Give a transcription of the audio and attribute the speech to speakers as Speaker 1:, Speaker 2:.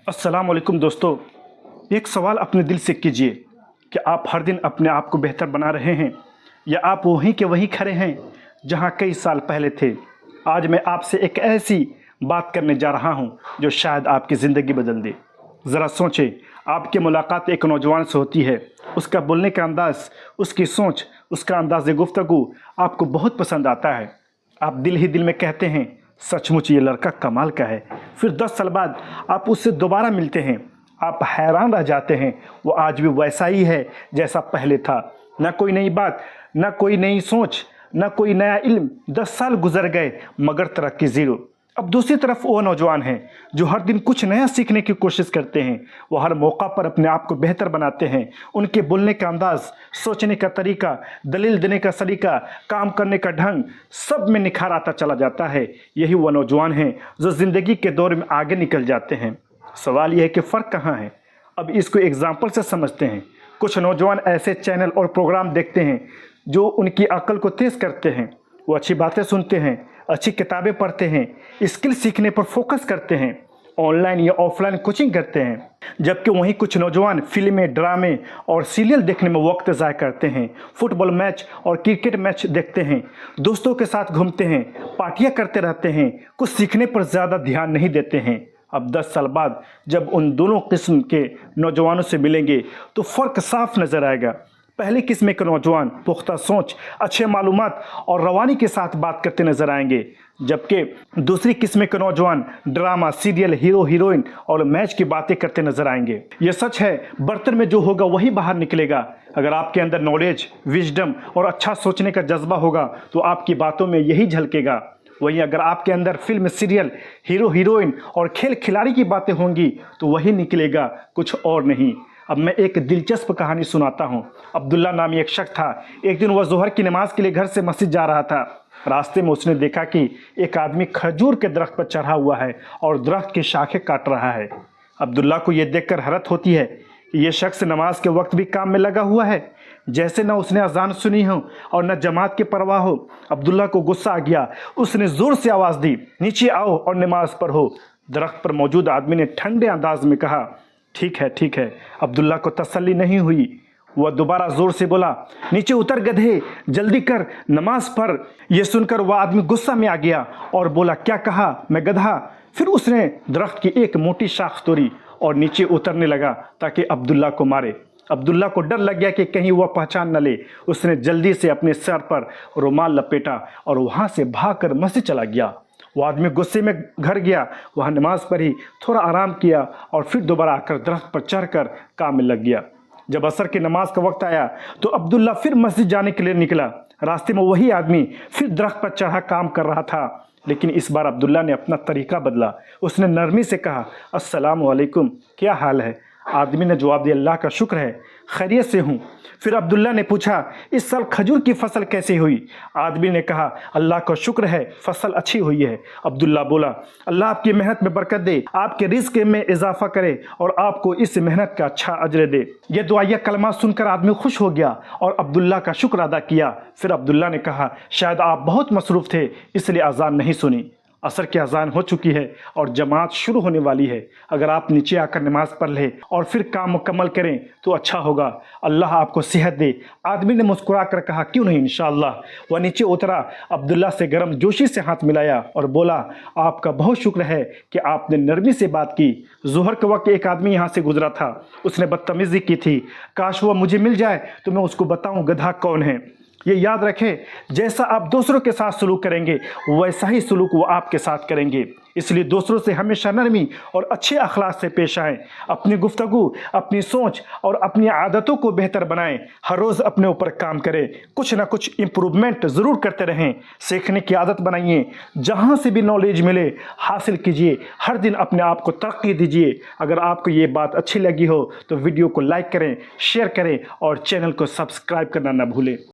Speaker 1: अस्सलाम वालेकुम दोस्तों। एक सवाल अपने दिल से कीजिए कि आप हर दिन अपने आप को बेहतर बना रहे हैं या आप वहीं के वहीं खड़े हैं जहां कई साल पहले थे। आज मैं आपसे एक ऐसी बात करने जा रहा हूं जो शायद आपकी ज़िंदगी बदल दे। ज़रा सोचें, आपकी मुलाकात एक नौजवान से होती है। उसका बोलने का अंदाज़, उसकी सोच, उसका अंदाज़ गुफ्तगू आपको बहुत पसंद आता है। आप दिल ही दिल में कहते हैं, सचमुच ये लड़का कमाल का है। फिर 10 साल बाद आप उससे दोबारा मिलते हैं। आप हैरान रह जाते हैं, वो आज भी वैसा ही है जैसा पहले था। ना कोई नई बात, ना कोई नई सोच, ना कोई नया इल्म। 10 साल गुजर गए मगर तरक्की ज़ीरो। अब दूसरी तरफ वो नौजवान हैं जो हर दिन कुछ नया सीखने की कोशिश करते हैं। वो हर मौका पर अपने आप को बेहतर बनाते हैं। उनके बोलने का अंदाज़, सोचने का तरीका, दलील देने का सलीका, काम करने का ढंग, सब में निखार आता चला जाता है। यही वो नौजवान हैं जो ज़िंदगी के दौर में आगे निकल जाते हैं। सवाल यह है कि फ़र्क कहाँ है। अब इसको एग्जाम्पल से समझते हैं। कुछ नौजवान ऐसे चैनल और प्रोग्राम देखते हैं जो उनकी अक्ल को तेज़ करते हैं। वो अच्छी बातें सुनते हैं, अच्छी किताबें पढ़ते हैं, स्किल सीखने पर फोकस करते हैं, ऑनलाइन या ऑफलाइन कोचिंग करते हैं। जबकि वहीं कुछ नौजवान फिल्में, ड्रामे और सीरियल देखने में वक्त ज़ाया करते हैं, फुटबॉल मैच और क्रिकेट मैच देखते हैं, दोस्तों के साथ घूमते हैं, पार्टियां करते रहते हैं, कुछ सीखने पर ज़्यादा ध्यान नहीं देते हैं। अब 10 साल बाद जब उन दोनों किस्म के नौजवानों से मिलेंगे तो फ़र्क साफ नज़र आएगा। पहली किस्म के नौजवान पुख्ता सोच, अच्छे मालूमात और रवानी के साथ बात करते नजर आएंगे, जबकि दूसरी किस्म के नौजवान ड्रामा, सीरियल, हीरो हीरोइन और मैच की बातें करते नजर आएंगे। यह सच है, बर्तन में जो होगा वही बाहर निकलेगा। अगर आपके अंदर नॉलेज, विजडम और अच्छा सोचने का जज्बा होगा तो आपकी बातों में यही झलकेगा। वहीं अगर आपके अंदर फिल्म, सीरियल, हीरो हीरोइन और खेल खिलाड़ी की बातें होंगी तो वही निकलेगा, कुछ और नहीं। अब मैं एक दिलचस्प कहानी सुनाता हूँ। अब्दुल्ला नामी एक शख्स था। एक दिन वह ज़ोहर की नमाज के लिए घर से मस्जिद जा रहा था। रास्ते में उसने देखा कि एक आदमी खजूर के दरख्त पर चढ़ा हुआ है और दरख्त की शाखें काट रहा है। अब्दुल्ला को यह देखकर हैरत होती है कि यह शख्स नमाज के वक्त भी काम में लगा हुआ है। जैसे न उसने अजान सुनी हो और न जमात की परवाह हो। अब्दुल्ला को गुस्सा आ गया। उसने ज़ोर से आवाज़ दी, नीचे आओ और नमाज पढ़ो। दरख्त पर मौजूद आदमी ने ठंडे अंदाज में कहा, ठीक है ठीक है। अब्दुल्ला को तसल्ली नहीं हुई। वह दोबारा जोर से बोला, नीचे उतर गधे, जल्दी कर, नमाज पढ़। यह सुनकर वह आदमी गुस्सा में आ गया और बोला, क्या कहा, मैं गधा? फिर उसने दरख्त की एक मोटी शाख तोड़ी और नीचे उतरने लगा ताकि अब्दुल्ला को मारे। अब्दुल्ला को डर लग गया कि कहीं वह पहचान न ले। उसने जल्दी से अपने सर पर रुमाल लपेटा और वहाँ से भागकर मस्जिद चला गया। वो आदमी गुस्से में घर गया, वहाँ नमाज पढ़ी, थोड़ा आराम किया और फिर दोबारा आकर दरख्त पर चढ़कर काम में लग गया। जब असर की नमाज का वक्त आया तो अब्दुल्ला फिर मस्जिद जाने के लिए निकला। रास्ते में वही आदमी फिर दरख्त पर चढ़ा काम कर रहा था, लेकिन इस बार अब्दुल्ला ने अपना तरीका बदला। उसने नरमी से कहा, अस्सलाम वालेकुम, क्या हाल है? आदमी ने जवाब दिया, अल्लाह का शुक्र है, खैरियत से हूँ। फिर अब्दुल्ला ने पूछा, इस साल खजूर की फसल कैसी हुई? आदमी ने कहा, अल्लाह का शुक्र है, फसल अच्छी हुई है। अब्दुल्ला बोला, अल्लाह आपकी मेहनत में बरकत दे, आपके रिस्क में इजाफा करे और आपको इस मेहनत का अच्छा अजर दे। यह दुआया कलमा सुनकर आदमी खुश हो गया और अब्दुल्ला का शुक्र अदा किया। फिर अब्दुल्ला ने कहा, शायद आप बहुत मसरूफ़ थे इसलिए अजान नहीं सुनी। असर की अजान हो चुकी है और जमात शुरू होने वाली है। अगर आप नीचे आकर नमाज पढ़ लें और फिर काम मुकम्मल करें तो अच्छा होगा। अल्लाह आपको सेहत दे। आदमी ने मुस्कुरा कर कहा, क्यों नहीं, इंशाअल्लाह। वह नीचे उतरा, अब्दुल्ला से गर्म जोशी से हाथ मिलाया और बोला, आपका बहुत शुक्र है कि आपने नरमी से बात की। ज़ोहर के वक्त एक आदमी यहाँ से गुजरा था, उसने बदतमीज़ी की थी। काश वह मुझे मिल जाए तो मैं उसको बताऊँ गधा कौन है। ये याद रखें, जैसा आप दूसरों के साथ सलूक करेंगे वैसा ही सलूक वो आपके साथ करेंगे। इसलिए दूसरों से हमेशा नरमी और अच्छे अखलाक से पेश आएँ। अपनी गुफ्तगू, अपनी सोच और अपनी आदतों को बेहतर बनाएं। हर रोज़ अपने ऊपर काम करें, कुछ ना कुछ इम्प्रूवमेंट ज़रूर करते रहें। सीखने की आदत बनाइए, जहाँ से भी नॉलेज मिले हासिल कीजिए। हर दिन अपने आप को तरक्की दीजिए। अगर आपको ये बात अच्छी लगी हो तो वीडियो को लाइक करें, शेयर करें और चैनल को सब्सक्राइब करना न भूलें।